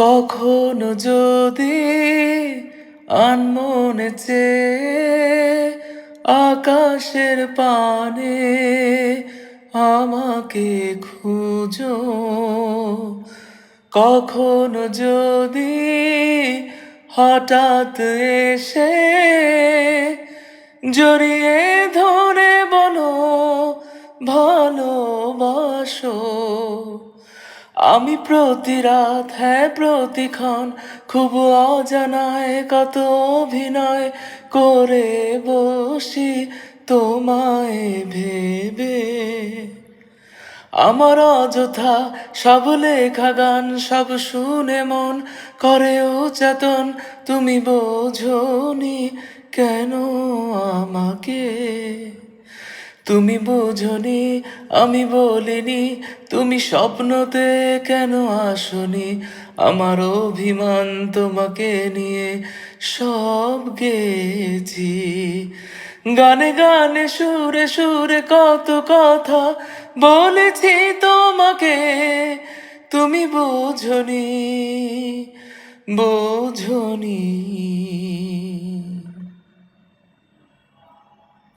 কখনো যদি আনমনে চেয়ে আকাশের পানে আমাকে খুঁজো, কখনো যদি হঠাৎ এসে জড়িয়ে ধরে বলো ভালোবাসো, আমি প্রতি রাত, হ্যাঁ প্রতিক্ষণ খুব অজানায় কত অভিনয় করে বসি তোমায় ভেবে। আমার অযথা সব লেখা গান সব শুনে মন করে উচ্চাতন, তুমি বোঝনি কেন আমাকে। তুমি বোঝনি আমি বলিনি, তুমি স্বপ্নতে কেন আসনি, আমার অভিমান তোমাকে নিয়ে সব গেছি। গানে গানে সুরে সুরে কত কথা বলেছি তোমাকে, তুমি বোঝনি বোঝনি।